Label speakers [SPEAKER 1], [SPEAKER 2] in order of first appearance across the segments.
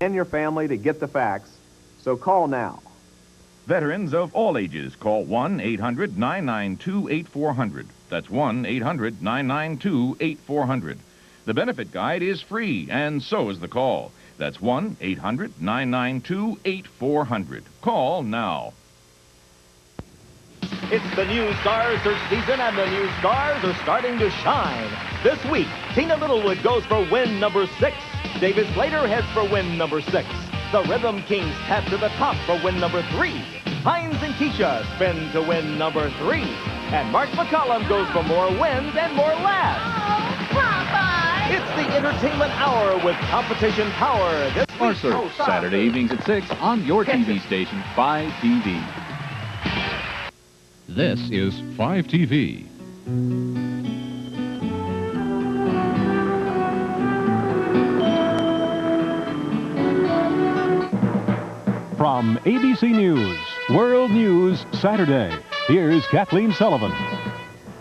[SPEAKER 1] and your family to get the facts, so call now.
[SPEAKER 2] Veterans of all ages call 1-800-992-8400. That's 1-800-992-8400. The benefit guide is free, and so is the call. That's 1-800-992-8400. Call now.
[SPEAKER 3] It's the new star search season, and the new stars are starting to shine. This week, Tina Littlewood goes for win number 6. David Slater heads for win number 6. The Rhythm Kings tap to the top for win number 3. Hines and Keisha spin to win number 3. And Mark McCollum goes for more wins and more laughs.
[SPEAKER 4] Oh, Popeye!
[SPEAKER 3] It's the entertainment hour with competition power. This
[SPEAKER 5] Star Search, Saturday evenings at 6 on your TV station, 5TV.
[SPEAKER 6] This is 5TV. From ABC News, World News Saturday, here's Kathleen Sullivan.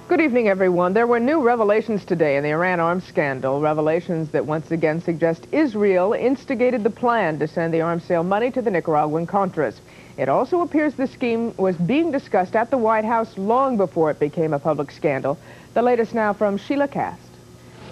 [SPEAKER 7] Good evening, everyone. There were new revelations today in the Iran arms scandal, revelations that once again suggest Israel instigated the plan to send the arms sale money to the Nicaraguan Contras. It also appears the scheme was being discussed at the White House long before it became a public scandal. The latest now from Sheila Cast.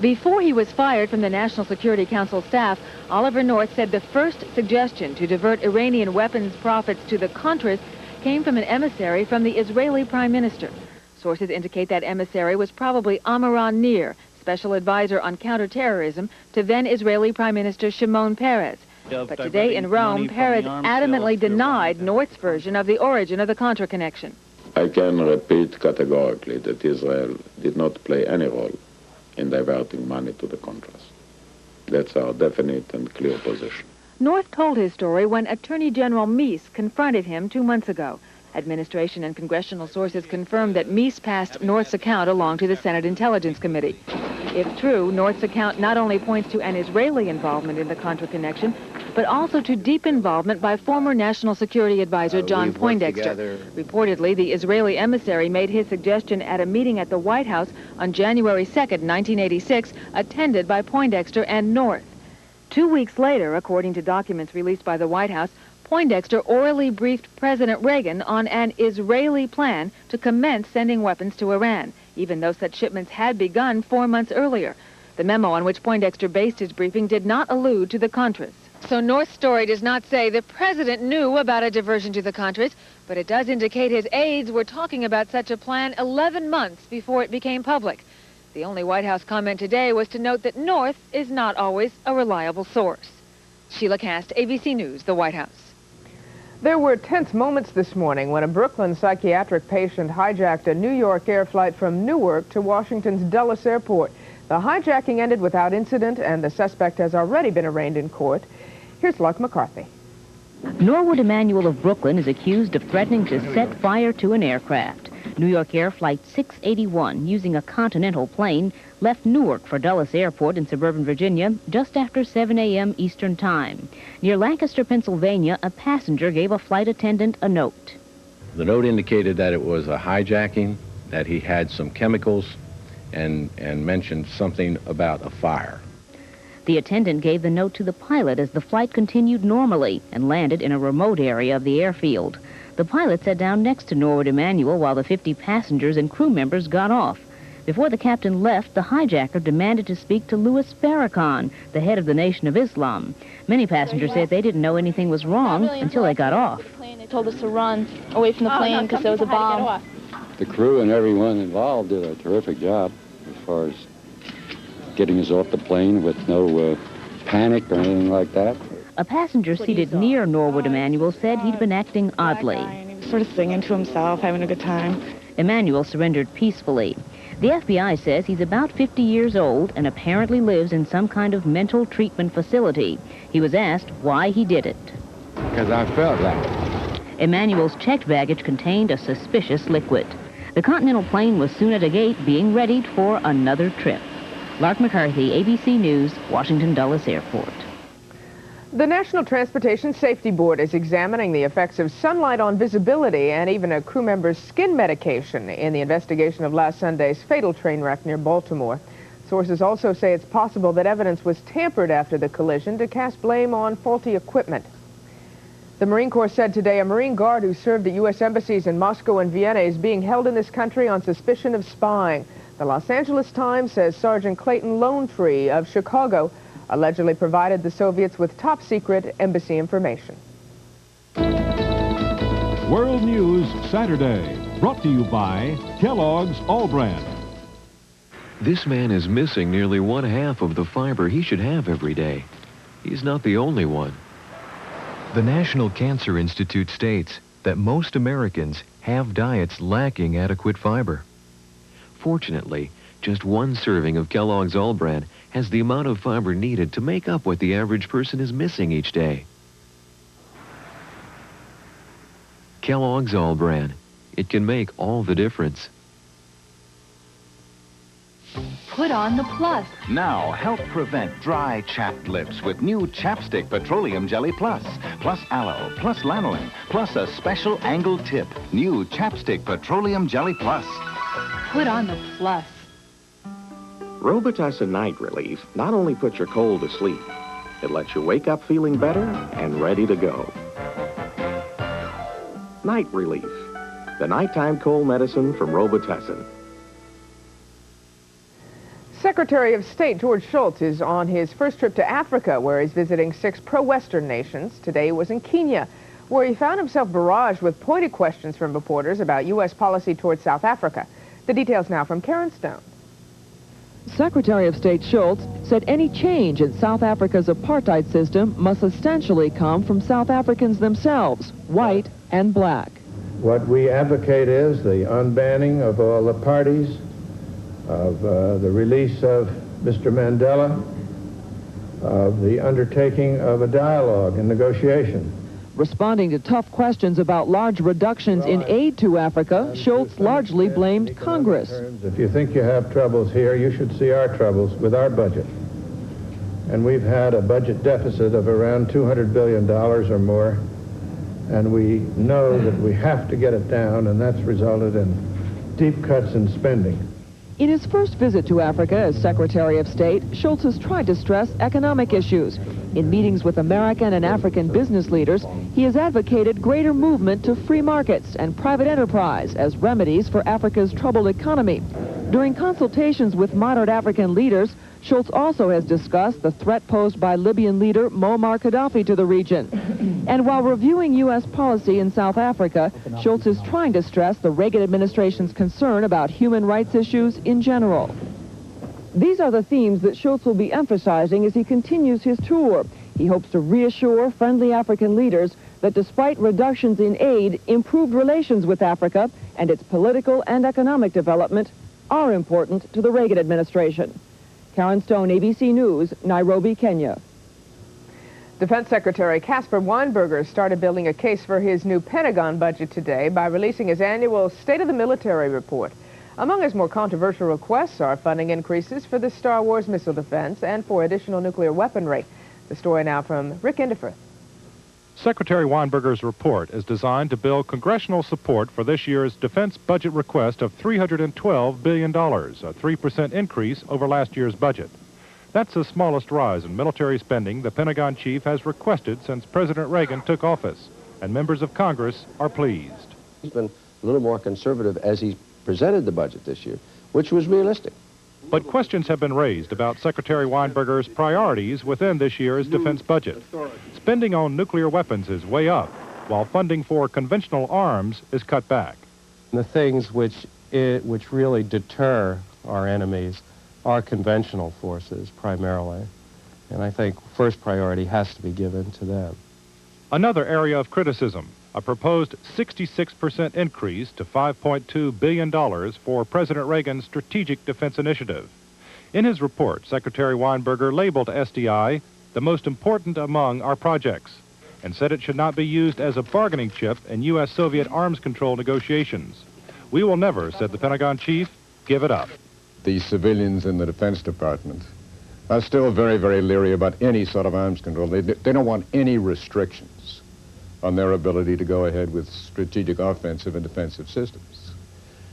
[SPEAKER 8] Before he was fired from the National Security Council staff, Oliver North said the first suggestion to divert Iranian weapons profits to the Contras came from an emissary from the Israeli Prime Minister. Sources indicate that emissary was probably Amiran Nir, special advisor on counterterrorism to then Israeli Prime Minister Shimon Peres. But today in Rome, Peres adamantly denied North's version of the origin of the Contra connection.
[SPEAKER 9] I can repeat categorically that Israel did not play any role in diverting money to the Contras. That's our definite and clear position.
[SPEAKER 8] North told his story when Attorney General Meese confronted him 2 months ago. Administration and congressional sources confirmed that Meese passed North's account along to the Senate Intelligence Committee. If true, North's account not only points to an Israeli involvement in the Contra connection, but also to deep involvement by former National Security Advisor John Poindexter. Reportedly, the Israeli emissary made his suggestion at a meeting at the White House on January 2nd, 1986, attended by Poindexter and North. 2 weeks later, according to documents released by the White House, Poindexter orally briefed President Reagan on an Israeli plan to commence sending weapons to Iran, even though such shipments had begun 4 months earlier. The memo on which Poindexter based his briefing did not allude to the Contras. So North's story does not say the president knew about a diversion to the Contras, but it does indicate his aides were talking about such a plan 11 months before it became public. The only White House comment today was to note that North is not always a reliable source. Sheila Cast, ABC News, the White House.
[SPEAKER 7] There were tense moments this morning when a Brooklyn psychiatric patient hijacked a New York air flight from Newark to Washington's Dulles Airport. The hijacking ended without incident, and the suspect has already been arraigned in court. Here's Lark McCarthy.
[SPEAKER 10] Norwood Emanuel of Brooklyn is accused of threatening to set fire to an aircraft. New York Air Flight 681, using a Continental plane, left Newark for Dulles Airport in suburban Virginia just after 7 a.m. Eastern Time. Near Lancaster, Pennsylvania, a passenger gave a flight attendant a note.
[SPEAKER 11] The note indicated that it was a hijacking, that he had some chemicals, and mentioned something about a fire.
[SPEAKER 10] The attendant gave the note to the pilot as the flight continued normally and landed in a remote area of the airfield. The pilot sat down next to Norwood Emanuel while the 50 passengers and crew members got off. Before the captain left, the hijacker demanded to speak to Louis Farrakhan, the head of the Nation of Islam. Many passengers said they didn't know anything was wrong until they got off.
[SPEAKER 4] They told us to run away from the plane because there was a bomb.
[SPEAKER 12] The crew and everyone involved did a terrific job as far as getting us off the plane with no panic or anything like that.
[SPEAKER 10] A passenger seated near Norwood Emanuel said he'd been acting oddly.
[SPEAKER 4] He was sort of singing to himself, having a good time.
[SPEAKER 10] Emanuel surrendered peacefully. The FBI says he's about 50 years old and apparently lives in some kind of mental treatment facility. He was asked why he did it.
[SPEAKER 12] Because I felt that.
[SPEAKER 10] Emanuel's checked baggage contained a suspicious liquid. The Continental plane was soon at a gate being readied for another trip. Lark McCarthy, ABC News, Washington Dulles Airport.
[SPEAKER 7] The National Transportation Safety Board is examining the effects of sunlight on visibility and even a crew member's skin medication in the investigation of last Sunday's fatal train wreck near Baltimore. Sources also say it's possible that evidence was tampered after the collision to cast blame on faulty equipment. The Marine Corps said today a Marine Guard who served at U.S. embassies in Moscow and Vienna is being held in this country on suspicion of spying. The Los Angeles Times says Sergeant Clayton Lonetree of Chicago allegedly provided the Soviets with top-secret embassy information.
[SPEAKER 6] World News Saturday, brought to you by Kellogg's All-Bran.
[SPEAKER 13] This man is missing nearly 1/2 of the fiber he should have every day. He's not the only one. The National Cancer Institute states that most Americans have diets lacking adequate fiber. Fortunately, just one serving of Kellogg's All-Bran has the amount of fiber needed to make up what the average person is missing each day. Kellogg's All-Bran. It can make all the difference.
[SPEAKER 14] Put on the plus.
[SPEAKER 15] Now help prevent dry, chapped lips with new Chapstick Petroleum Jelly Plus. Plus aloe, plus lanolin, plus a special angled tip. New Chapstick Petroleum Jelly Plus.
[SPEAKER 14] Put on the plus.
[SPEAKER 16] Robitussin Night Relief not only puts your cold to sleep, it lets you wake up feeling better and ready to go. Night Relief, the nighttime cold medicine from Robitussin.
[SPEAKER 7] Secretary of State George Schultz is on his first trip to Africa, where he's visiting 6 pro-Western nations. Today he was in Kenya, where he found himself barraged with pointed questions from reporters about U.S. policy towards South Africa. The details now from Karen Stone.
[SPEAKER 17] Secretary of State Schultz said any change in South Africa's apartheid system must essentially come from South Africans themselves, white and black.
[SPEAKER 18] What we advocate is the unbanning of all the parties, of the release of Mr. Mandela, of the undertaking of a dialogue and negotiation.
[SPEAKER 17] Responding to tough questions about large reductions in aid to Africa, Schultz largely blamed Congress.
[SPEAKER 18] If you think you have troubles here, you should see our troubles with our budget. And we've had a budget deficit of around $200 billion or more, and we know that we have to get it down, and that's resulted in deep cuts in spending.
[SPEAKER 17] In his first visit to Africa as Secretary of State, Schultz has tried to stress economic issues. In meetings with American and African business leaders, he has advocated greater movement to free markets and private enterprise as remedies for Africa's troubled economy. During consultations with moderate African leaders, Schultz also has discussed the threat posed by Libyan leader Muammar Gaddafi to the region. And while reviewing U.S. policy in South Africa, Schultz is trying to stress the Reagan administration's concern about human rights issues in general. These are the themes that Schultz will be emphasizing as he continues his tour. He hopes to reassure friendly African leaders that despite reductions in aid, improved relations with Africa and its political and economic development are important to the Reagan administration. Karen Stone, ABC News, Nairobi, Kenya.
[SPEAKER 7] Defense Secretary Caspar Weinberger started building a case for his new Pentagon budget today by releasing his annual State of the Military report. Among his more controversial requests are funding increases for the Star Wars missile defense and for additional nuclear weaponry. The story now from Rick Endiford.
[SPEAKER 19] Secretary Weinberger's report is designed to build congressional support for this year's defense budget request of $312 billion, a 3% increase over last year's budget. That's the smallest rise in military spending the Pentagon chief has requested since President Reagan took office, and members of Congress are pleased.
[SPEAKER 20] He's been a little more conservative as he presented the budget this year, which was realistic.
[SPEAKER 19] But questions have been raised about Secretary Weinberger's priorities within this year's defense budget. Spending on nuclear weapons is way up, while funding for conventional arms is cut back.
[SPEAKER 21] The things which really deter our enemies are conventional forces, primarily. And I think first priority has to be given to them.
[SPEAKER 19] Another area of criticism, a proposed 66% increase to $5.2 billion for President Reagan's Strategic Defense Initiative. In his report, Secretary Weinberger labeled SDI the most important among our projects and said it should not be used as a bargaining chip in U.S.-Soviet arms control negotiations. We will never, said the Pentagon chief, give it up.
[SPEAKER 22] The civilians in the Defense Department are still very, very leery about any sort of arms control. They don't want any restrictions on their ability to go ahead with strategic offensive and defensive systems.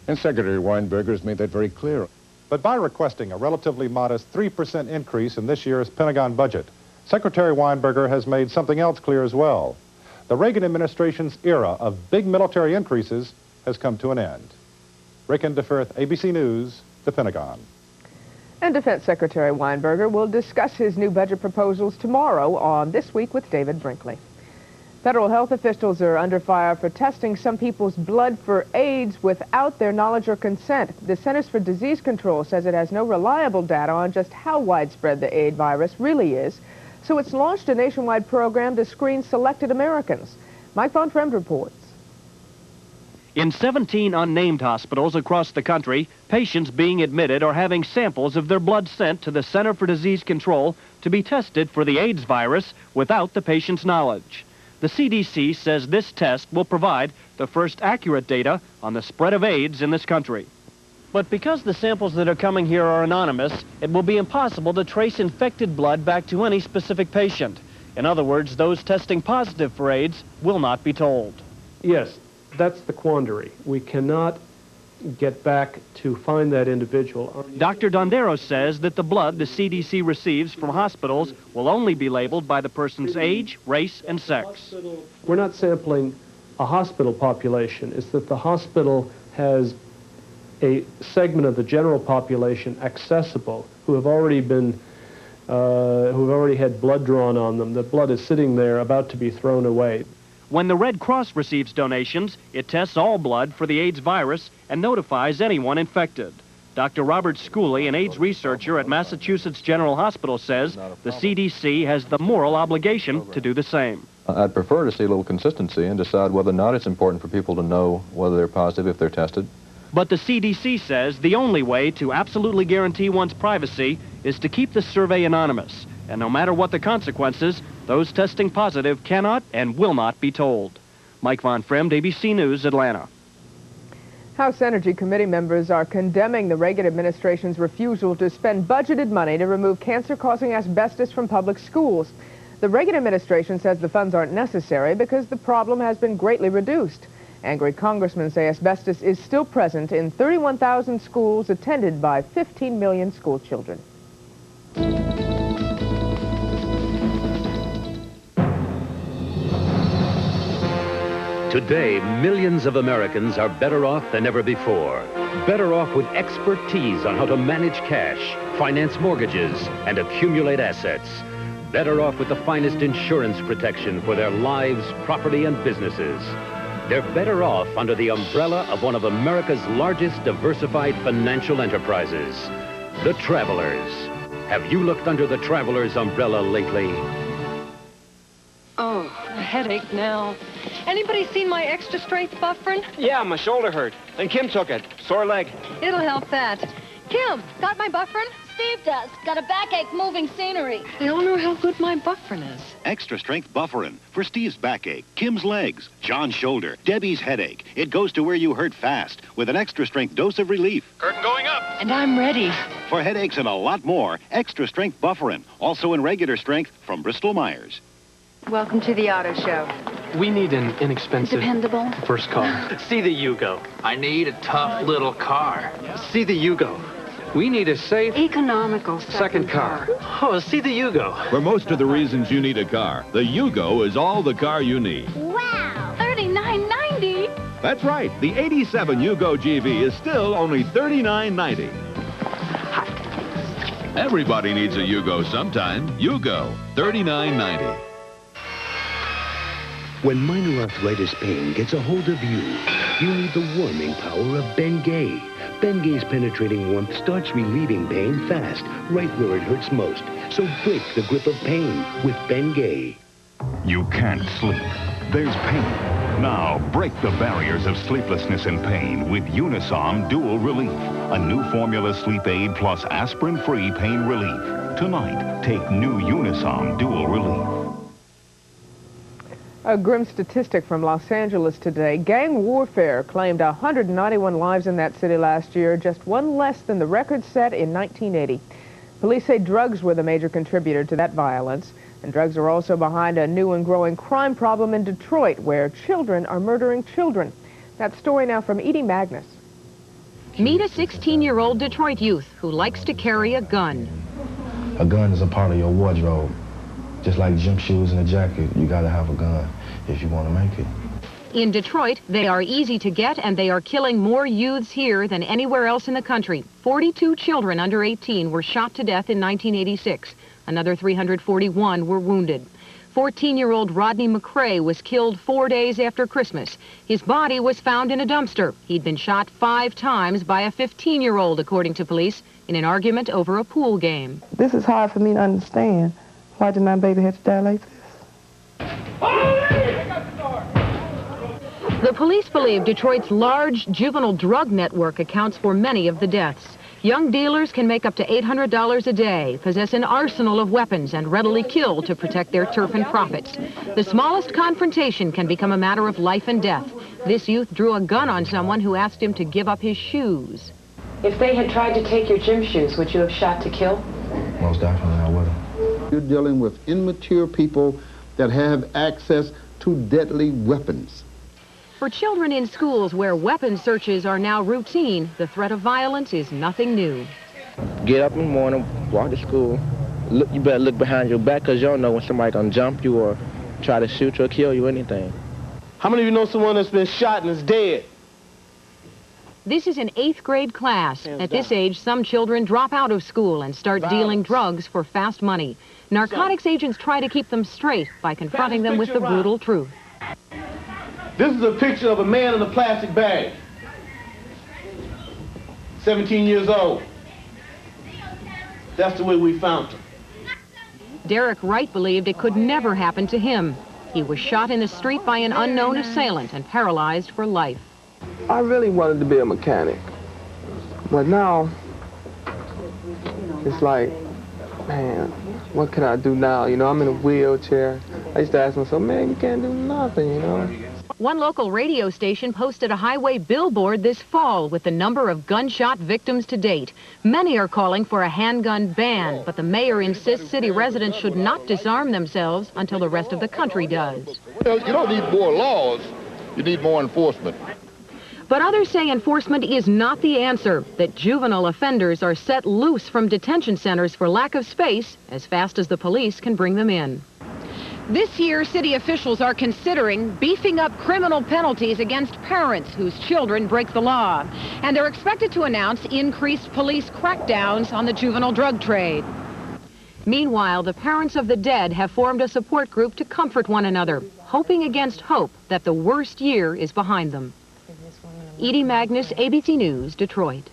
[SPEAKER 22] And Secretary Weinberger has made that very clear.
[SPEAKER 19] But by requesting a relatively modest 3% increase in this year's Pentagon budget, Secretary Weinberger has made something else clear as well. The Reagan administration's era of big military increases has come to an end. Rick Indifferth, ABC News, the Pentagon.
[SPEAKER 7] And Defense Secretary Weinberger will discuss his new budget proposals tomorrow on This Week with David Brinkley. Federal health officials are under fire for testing some people's blood for AIDS without their knowledge or consent. The Centers for Disease Control says it has no reliable data on just how widespread the AIDS virus really is, so it's launched a nationwide program to screen selected Americans. Mike Von Fremd reports.
[SPEAKER 1] In 17 unnamed hospitals across the country, patients being admitted are having samples of their blood sent to the Center for Disease Control to be tested for the AIDS virus without the patient's knowledge. The CDC says this test will provide the first accurate data on the spread of AIDS in this country. But because the samples that are coming here are anonymous, it will be impossible to trace infected blood back to any specific patient. In other words, those testing positive for AIDS will not be told.
[SPEAKER 2] Yes, that's the quandary. We cannot get back to find that individual.
[SPEAKER 1] Dr. Dondero says that the blood the CDC receives from hospitals will only be labeled by the person's age, race, and sex.
[SPEAKER 2] We're not sampling a hospital population. It's that the hospital has a segment of the general population accessible who have already had blood drawn on them. The blood is sitting there about to be thrown away.
[SPEAKER 1] When the Red Cross receives donations, it tests all blood for the AIDS virus and notifies anyone infected. Dr. Robert Schooley, an AIDS researcher at Massachusetts General Hospital, says the CDC has the moral obligation to do the same.
[SPEAKER 23] I'd prefer to see a little consistency and decide whether or not it's important for people to know whether they're positive if they're tested.
[SPEAKER 1] But the CDC says the only way to absolutely guarantee one's privacy is to keep the survey anonymous. And no matter what the consequences, those testing positive cannot and will not be told. Mike Von Fremd, ABC News, Atlanta.
[SPEAKER 7] House Energy Committee members are condemning the Reagan administration's refusal to spend budgeted money to remove cancer-causing asbestos from public schools. The Reagan administration says the funds aren't necessary because the problem has been greatly reduced. Angry congressmen say asbestos is still present in 31,000 schools attended by 15 million school children.
[SPEAKER 24] Today, millions of Americans are better off than ever before. Better off with expertise on how to manage cash, finance mortgages, and accumulate assets. Better off with the finest insurance protection for their lives, property, and businesses. They're better off under the umbrella of one of America's largest diversified financial enterprises, the Travelers. Have you looked under the Travelers umbrella lately?
[SPEAKER 25] Oh, a headache now. Anybody seen my extra strength Bufferin?
[SPEAKER 26] Yeah, my shoulder hurt. And Kim took it. Sore leg.
[SPEAKER 25] It'll help that. Kim, got my Bufferin?
[SPEAKER 27] Steve does. Got a backache moving scenery.
[SPEAKER 25] I don't know how good my Bufferin is.
[SPEAKER 28] Extra strength Bufferin for Steve's backache, Kim's legs, John's shoulder, Debbie's headache. It goes to where you hurt fast with an extra strength dose of relief.
[SPEAKER 26] Curtain going up.
[SPEAKER 25] And I'm ready.
[SPEAKER 28] For headaches and a lot more, extra strength Bufferin, also in regular strength from Bristol-Myers.
[SPEAKER 25] Welcome to the auto show.
[SPEAKER 26] We need an inexpensive...
[SPEAKER 25] Dependable.
[SPEAKER 26] ...first car. See the Yugo. I need a tough little car. See the Yugo. We need a safe...
[SPEAKER 25] Economical
[SPEAKER 26] second car. Oh, see the Yugo.
[SPEAKER 29] For most of the reasons you need a car, the Yugo is all the car you need.
[SPEAKER 27] Wow! $39.90?
[SPEAKER 29] That's right. The 87 Yugo GV is still only $39.90. Everybody needs a Yugo sometime. Yugo, $39.90.
[SPEAKER 30] When minor arthritis pain gets a hold of you, you need the warming power of Bengay. Bengay's penetrating warmth starts relieving pain fast, right where it hurts most. So break the grip of pain with Bengay.
[SPEAKER 31] You can't sleep. There's pain. Now, break the barriers of sleeplessness and pain with Unisom Dual Relief, a new formula sleep aid plus aspirin-free pain relief. Tonight, take new Unisom Dual Relief.
[SPEAKER 7] A grim statistic from Los Angeles today. Gang warfare claimed 191 lives in that city last year, just one less than the record set in 1980. Police say drugs were the major contributor to that violence, and drugs are also behind a new and growing crime problem in Detroit, where children are murdering children. That story now from Edie Magnus.
[SPEAKER 3] Meet a 16-year-old Detroit youth who likes to carry a gun.
[SPEAKER 4] A gun is a part of your wardrobe. Just like gym shoes and a jacket, you gotta have a gun if you want to make it.
[SPEAKER 3] In Detroit, they are easy to get, and they are killing more youths here than anywhere else in the country. 42 children under 18 were shot to death in 1986. Another 341 were wounded. 14-year-old Rodney McCrae was killed 4 days after Christmas. His body was found in a dumpster. He'd been shot 5 times by a 15-year-old, according to police, in an argument over a pool game.
[SPEAKER 5] This is hard for me to understand. Why did my baby have to die like this?
[SPEAKER 3] The police believe Detroit's large juvenile drug network accounts for many of the deaths. Young dealers can make up to $800 a day, possess an arsenal of weapons, and readily kill to protect their turf and profits. The smallest confrontation can become a matter of life and death. This youth drew a gun on someone who asked him to give up his shoes.
[SPEAKER 6] If they had tried to take your gym shoes, would you have shot to kill?
[SPEAKER 4] Most definitely I would have.
[SPEAKER 8] You're dealing with immature people that have access to deadly weapons.
[SPEAKER 3] For children in schools where weapons searches are now routine, the threat of violence is nothing new.
[SPEAKER 9] Get up in the morning, walk to school. You better look behind your back, because you don't know when somebody's going to jump you or try to shoot you or kill you or anything.
[SPEAKER 10] How many of you know someone that's been shot and is dead?
[SPEAKER 3] This is an 8th grade class. At this age, some children drop out of school and start dealing drugs for fast money. Narcotics agents try to keep them straight by confronting them with the brutal truth.
[SPEAKER 10] This is a picture of a man in a plastic bag. 17 years old. That's the way we found him.
[SPEAKER 3] Derek Wright believed it could never happen to him. He was shot in the street by an unknown assailant and paralyzed for life.
[SPEAKER 11] I really wanted to be a mechanic. But now, it's like, man, what can I do now? You know, I'm in a wheelchair. I used to ask myself, man, you can't do nothing, you know?
[SPEAKER 3] One local radio station posted a highway billboard this fall with the number of gunshot victims to date. Many are calling for a handgun ban, but the mayor insists city residents should not disarm themselves until the rest of the country does.
[SPEAKER 12] Well, you don't need more laws, you need more enforcement.
[SPEAKER 3] But others say enforcement is not the answer, that juvenile offenders are set loose from detention centers for lack of space as fast as the police can bring them in. This year, city officials are considering beefing up criminal penalties against parents whose children break the law. And they're expected to announce increased police crackdowns on the juvenile drug trade. Meanwhile, the parents of the dead have formed a support group to comfort one another, hoping against hope that the worst year is behind them. Edie Magnus, ABC News, Detroit.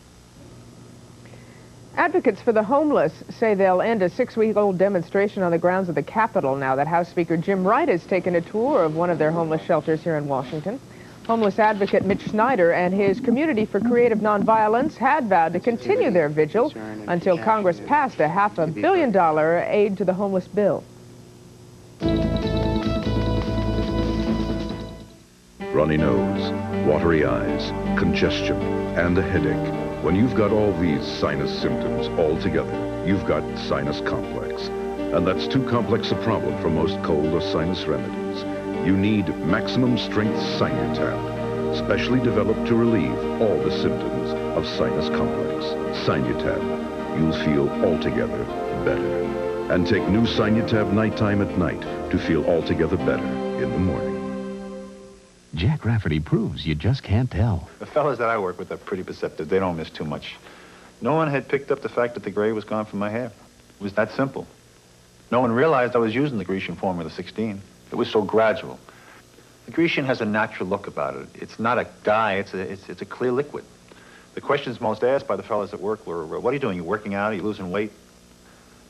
[SPEAKER 7] Advocates for the homeless say they'll end a 6-week-old demonstration on the grounds of the Capitol now that House Speaker Jim Wright has taken a tour of one of their homeless shelters here in Washington. Homeless advocate Mitch Snyder and his Community for Creative Nonviolence had vowed to continue their vigil until Congress passed a $500 million aid to the homeless bill.
[SPEAKER 13] Runny nose, watery eyes, congestion, and a headache. When you've got all these sinus symptoms all together, you've got sinus complex. And that's too complex a problem for most cold or sinus remedies. You need maximum strength Sinutab, specially developed to relieve all the symptoms of sinus complex. Sinutab, you'll feel altogether better. And take new Sinutab nighttime at night to feel altogether better in the morning.
[SPEAKER 15] Jack Rafferty proves you just can't tell.
[SPEAKER 32] The fellas that I work with are pretty perceptive. They don't miss too much. No one had picked up the fact that the gray was gone from my hair. It was that simple. No one realized I was using the Grecian Formula 16. It was so gradual. The Grecian has a natural look about it. It's not a dye, it's a clear liquid. The questions most asked by the fellas at work were, what are you doing? You working out? Are you losing weight?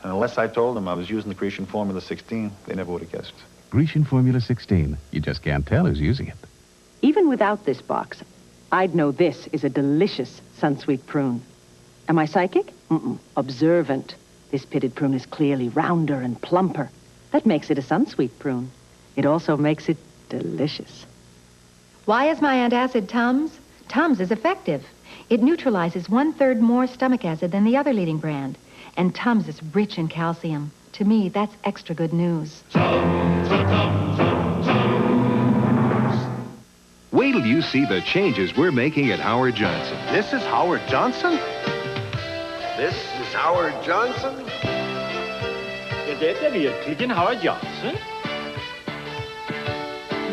[SPEAKER 32] And unless I told them I was using the Grecian Formula 16, they never would have guessed.
[SPEAKER 15] Grecian Formula 16. You just can't tell who's using it.
[SPEAKER 33] Even without this box, I'd know this is a delicious Sunsweet prune. Am I psychic? Observant. This pitted prune is clearly rounder and plumper. That makes it a Sunsweet prune. It also makes it delicious.
[SPEAKER 34] Why is my antacid Tums? Tums is effective. It neutralizes 1/3 more stomach acid than the other leading brand. And Tums is rich in calcium. To me, that's extra good news.
[SPEAKER 28] Wait
[SPEAKER 1] till you see the changes we're making at Howard Johnson.
[SPEAKER 2] This is Howard Johnson? This is Howard Johnson?
[SPEAKER 14] Dette virkelig Howard Johnson?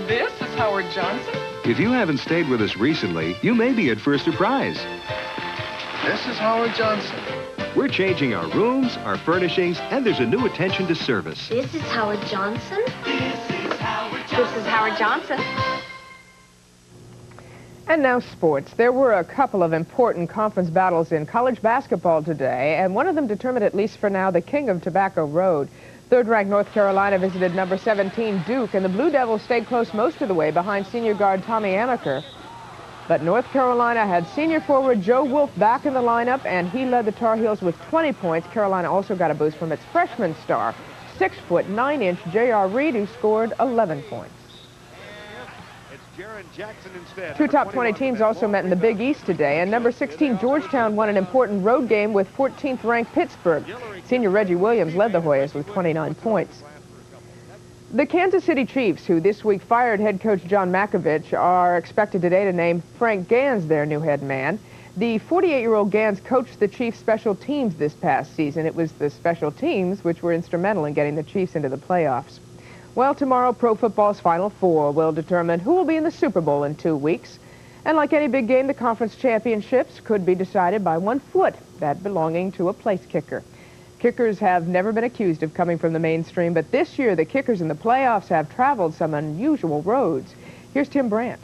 [SPEAKER 16] This is Howard Johnson?
[SPEAKER 1] If you haven't stayed with us recently, you may be in for a surprise.
[SPEAKER 2] This is Howard Johnson.
[SPEAKER 1] We're changing our rooms, our furnishings, and there's a new attention to service.
[SPEAKER 27] This is Howard Johnson?
[SPEAKER 16] This is Howard Johnson.
[SPEAKER 7] And now sports. There were a couple of important conference battles in college basketball today, and one of them determined, at least for now, the king of Tobacco Road. Third-ranked North Carolina visited number 17 Duke, and the Blue Devils stayed close most of the way behind senior guard Tommy Amaker. But North Carolina had senior forward Joe Wolf back in the lineup, and he led the Tar Heels with 20 points. Carolina also got a boost from its freshman star, 6'9" J.R. Reed, who scored 11 points. Two top 20 teams also met in the Big East today, and number 16 Georgetown won an important road game with 14th-ranked Pittsburgh. Senior Reggie Williams led the Hoyas with 29 points. The Kansas City Chiefs, who this week fired head coach John Malkovich, are expected today to name Frank Gans their new head man. The 48-year-old Gans coached the Chiefs' special teams this past season. It was the special teams which were instrumental in getting the Chiefs into the playoffs. Well, tomorrow, Pro Football's Final Four will determine who will be in the Super Bowl in 2 weeks. And like any big game, the conference championships could be decided by one foot, that belonging to a place kicker. Kickers have never been accused of coming from the mainstream, but this year the kickers in the playoffs have traveled some unusual roads. Here's Tim Brandt.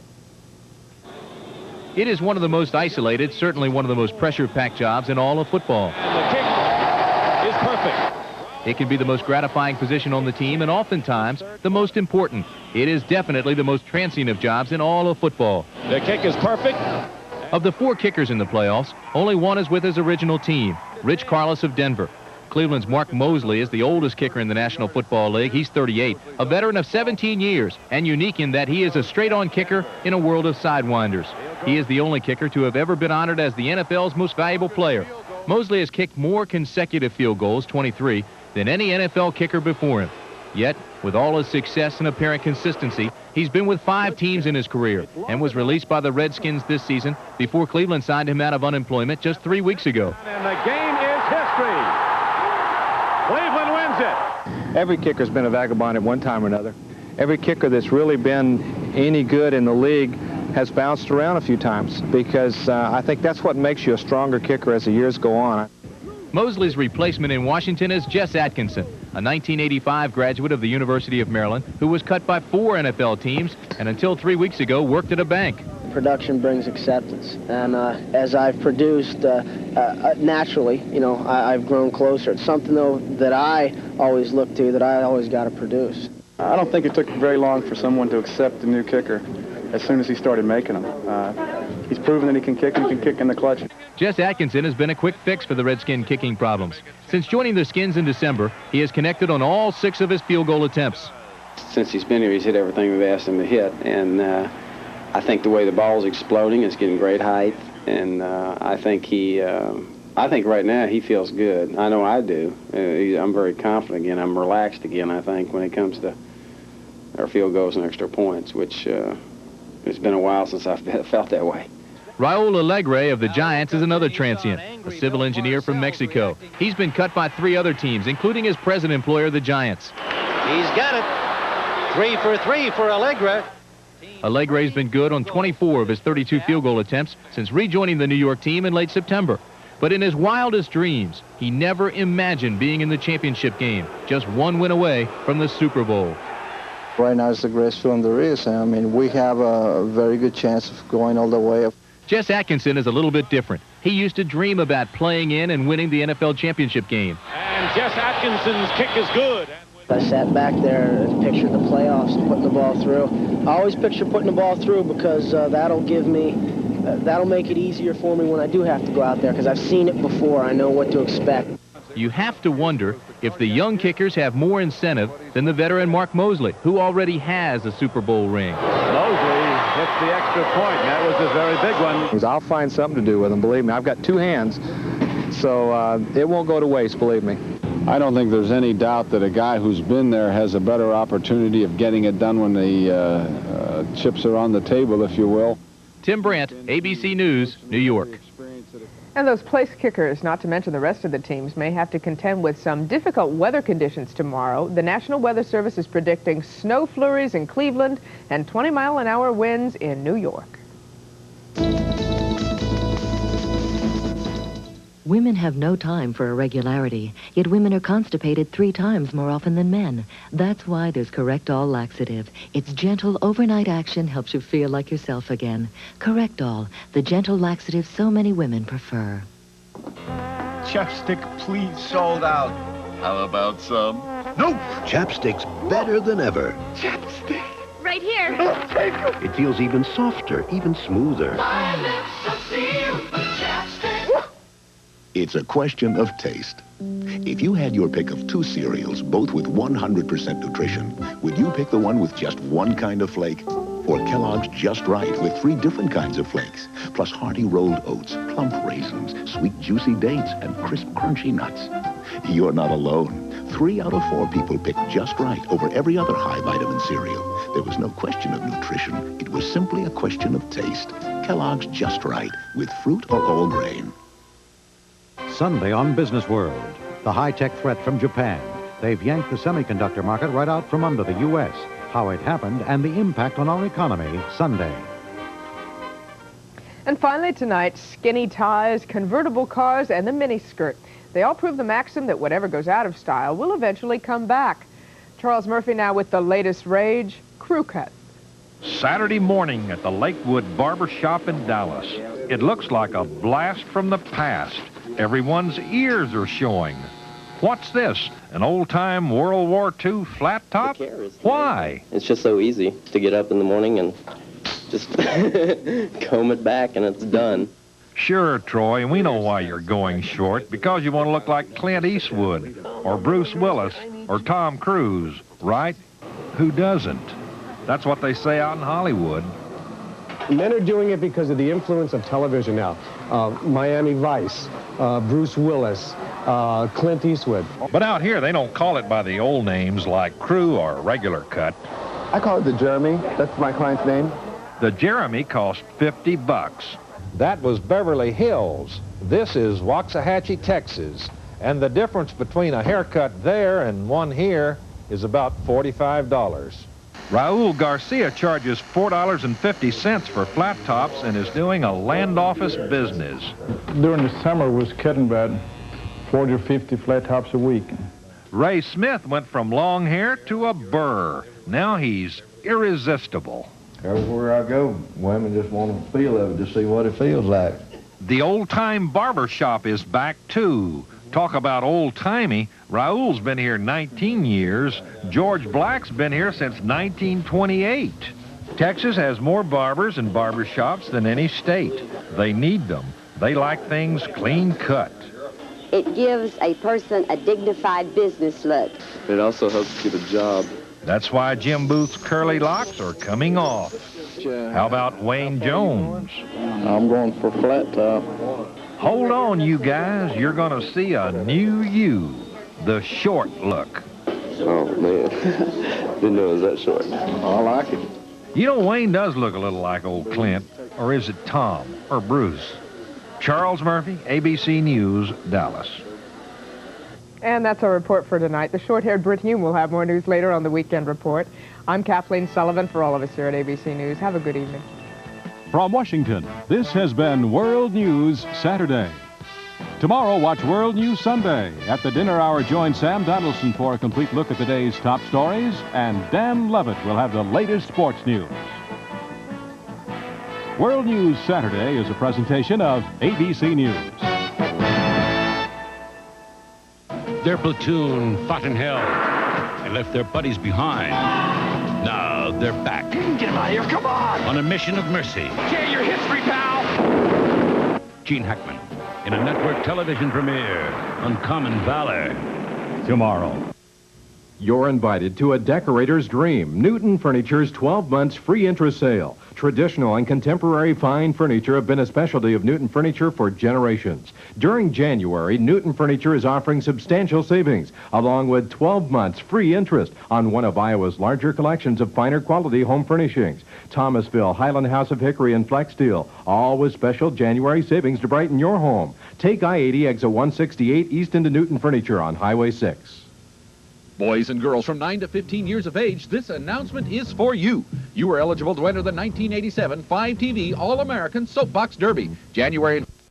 [SPEAKER 17] It is one of the most isolated, certainly one of the most pressure-packed jobs in all of football.
[SPEAKER 14] And the kick is perfect.
[SPEAKER 17] It can be the most gratifying position on the team and oftentimes the most important. It is definitely the most transient of jobs in all of football.
[SPEAKER 14] The kick is perfect.
[SPEAKER 17] Of the 4 kickers in the playoffs, only one is with his original team, Rich Carlos of Denver. Cleveland's Mark Mosley is the oldest kicker in the National Football League. He's 38, a veteran of 17 years, and unique in that he is a straight-on kicker in a world of sidewinders. He is the only kicker to have ever been honored as the NFL's most valuable player. Mosley has kicked more consecutive field goals, 23, than any NFL kicker before him. Yet, with all his success and apparent consistency, he's been with 5 teams in his career and was released by the Redskins this season before Cleveland signed him out of unemployment just 3 weeks ago.
[SPEAKER 14] And the game is history. Cleveland wins it.
[SPEAKER 18] Every kicker's been a vagabond at one time or another. Every kicker that's really been any good in the league has bounced around a few times because I think that's what makes you a stronger kicker as the years go on.
[SPEAKER 17] Mosley's replacement in Washington is Jess Atkinson, a 1985 graduate of the University of Maryland who was cut by 4 NFL teams and until 3 weeks ago worked at a bank.
[SPEAKER 19] Production brings acceptance, and as I've produced, naturally, you know, I've grown closer. It's something, though, that I always look to, that I always got to produce.
[SPEAKER 18] I don't think it took very long for someone to accept the new kicker as soon as he started making them. He's proven that he can kick and he can kick in the clutch.
[SPEAKER 17] Jess Atkinson has been a quick fix for the Redskin kicking problems. Since joining the Skins in December, he has connected on all 6 of his field goal attempts.
[SPEAKER 20] Since he's been here, he's hit everything we've asked him to hit, and I think the way the ball's exploding is getting great height, and I think right now he feels good. I know I do. I'm very confident again. I'm relaxed again, I think, when it comes to our field goals and extra points, which it's been a while since I've felt that way.
[SPEAKER 17] Raul Alegre of the Giants is another transient, a civil engineer from Mexico. He's been cut by 3 other teams, including his present employer, the Giants.
[SPEAKER 14] He's got it. 3 for 3 for Alegre.
[SPEAKER 17] Alegre's been good on 24 of his 32 field goal attempts since rejoining the New York team in late September. But in his wildest dreams, he never imagined being in the championship game, just 1 win away from the Super Bowl.
[SPEAKER 21] Right now, it's the greatest feeling there is. I mean, we have a very good chance of going all the way.
[SPEAKER 17] Jess Atkinson is a little bit different. He used to dream about playing in and winning the NFL championship game.
[SPEAKER 14] And Jess Atkinson's kick is good.
[SPEAKER 19] I sat back there and pictured the playoffs and putting the ball through. I always picture putting the ball through because that'll make it easier for me when I do have to go out there because I've seen it before. I know what to expect.
[SPEAKER 17] You have to wonder if the young kickers have more incentive than the veteran Mark Mosley, who already has a Super Bowl ring.
[SPEAKER 14] Mosley hits the extra point. That was a very big one.
[SPEAKER 18] I'll find something to do with them, believe me. I've got 2 hands, so it won't go to waste, believe me.
[SPEAKER 4] I don't think there's any doubt that a guy who's been there has a better opportunity of getting it done when the chips are on the table, if you will.
[SPEAKER 17] Tim Brandt, ABC News, New York.
[SPEAKER 7] And those place kickers, not to mention the rest of the teams, may have to contend with some difficult weather conditions tomorrow. The National Weather Service is predicting snow flurries in Cleveland and 20-mile-an-hour winds in New York.
[SPEAKER 5] Women have no time for irregularity, yet women are constipated 3 times more often than men. That's why there's Correctol laxative. Its gentle overnight action helps you feel like yourself again. Correctol, the gentle laxative so many women prefer.
[SPEAKER 2] Chapstick, please, sold out.
[SPEAKER 6] How about some?
[SPEAKER 2] Nope.
[SPEAKER 1] Chapstick's better than ever.
[SPEAKER 2] Chapstick.
[SPEAKER 27] Right here.
[SPEAKER 2] Oh, thank you.
[SPEAKER 1] It feels even softer, even smoother.
[SPEAKER 8] My lips are sealed with chapstick.
[SPEAKER 9] It's a question of taste. If you had your pick of 2 cereals, both with 100% nutrition, would you pick the one with just one kind of flake? Or Kellogg's Just Right with 3 different kinds of flakes, plus hearty rolled oats, plump raisins, sweet juicy dates, and crisp crunchy nuts? You're not alone. 3 out of 4 people picked Just Right over every other high vitamin cereal. There was no question of nutrition. It was simply a question of taste. Kellogg's Just Right with fruit or all grain.
[SPEAKER 10] Sunday on Business World, the high-tech threat from Japan. They've yanked the semiconductor market right out from under the U.S. How it happened and the impact on our economy, Sunday.
[SPEAKER 7] And finally tonight, skinny ties, convertible cars, and the miniskirt. They all prove the maxim that whatever goes out of style will eventually come back. Charles Murphy now with the latest rage, crew cut.
[SPEAKER 14] Saturday morning at the Lakewood Barber Shop in Dallas. It looks like a blast from the past. Everyone's ears are showing. What's this? An old-time World War II flat top? Why?
[SPEAKER 22] It's just so easy to get up in the morning and just comb it back and it's done.
[SPEAKER 14] Sure, Troy, we know why you're going short. Because you want to look like Clint Eastwood or Bruce Willis or Tom Cruise, right? Who doesn't? That's what they say out in Hollywood.
[SPEAKER 23] Men are doing it because of the influence of television now. Miami Vice, Bruce Willis, Clint Eastwood.
[SPEAKER 14] But out here, they don't call it by the old names like crew or regular cut.
[SPEAKER 4] I call it the Jeremy. That's my client's name.
[SPEAKER 14] The Jeremy cost $50.
[SPEAKER 24] That was Beverly Hills. This is Waxahachie, Texas. And the difference between a haircut there and one here is about $45.
[SPEAKER 14] Raul Garcia charges $4.50 for flat tops and is doing a land office business.
[SPEAKER 25] During the summer, we was cutting about 40 or 50 flat tops a week.
[SPEAKER 14] Ray Smith went from long hair to a burr. Now he's irresistible.
[SPEAKER 26] Everywhere I go, women just want to feel of it to see what it feels like.
[SPEAKER 14] The old-time barber shop is back, too. Talk about old-timey. Raul's been here 19 years. George Black's been here since 1928. Texas has more barbers and barber shops than any state. They need them. They like things clean cut.
[SPEAKER 29] It gives a person a dignified business look.
[SPEAKER 22] It also helps get a job.
[SPEAKER 14] That's why Jim Booth's curly locks are coming off. How about Wayne Jones?
[SPEAKER 22] I'm going for flat top.
[SPEAKER 14] Hold on, you guys. You're going to see a new you. The short look.
[SPEAKER 22] Oh, man. Didn't know it was that short. I like it.
[SPEAKER 14] You know, Wayne does look a little like old Clint. Or is it Tom? Or Bruce? Charles Murphy, ABC News, Dallas.
[SPEAKER 7] And that's our report for tonight. The short-haired Brit Hume will have more news later on the Weekend Report. I'm Kathleen Sullivan for all of us here at ABC News. Have a good evening.
[SPEAKER 30] From Washington, this has been World News Saturday. Tomorrow, watch World News Sunday. At the dinner hour, join Sam Donaldson for a complete look at the day's top stories, and Dan Levitt will have the latest sports news. World News Saturday is a presentation of ABC News.
[SPEAKER 15] Their platoon fought in hell and left their buddies behind. Now they're back.
[SPEAKER 2] Get him out of here, come on!
[SPEAKER 15] A mission of mercy.
[SPEAKER 2] Share your history, pal!
[SPEAKER 15] Gene Hackman in a network television premiere, Uncommon Valor, tomorrow.
[SPEAKER 3] You're invited to a decorator's dream, Newton Furniture's 12 months free interest sale. Traditional and contemporary fine furniture have been a specialty of Newton Furniture for generations. During January, Newton Furniture is offering substantial savings, along with 12 months free interest on one of Iowa's larger collections of finer quality home furnishings. Thomasville, Highland House of Hickory, and Flex Steel, all with special January savings to brighten your home. Take I-80 exit 168 east into Newton Furniture on Highway 6.
[SPEAKER 11] Boys and girls from 9 to 15 years of age, this announcement is for you. You are eligible to enter the 1987 5TV All-American Soapbox Derby, January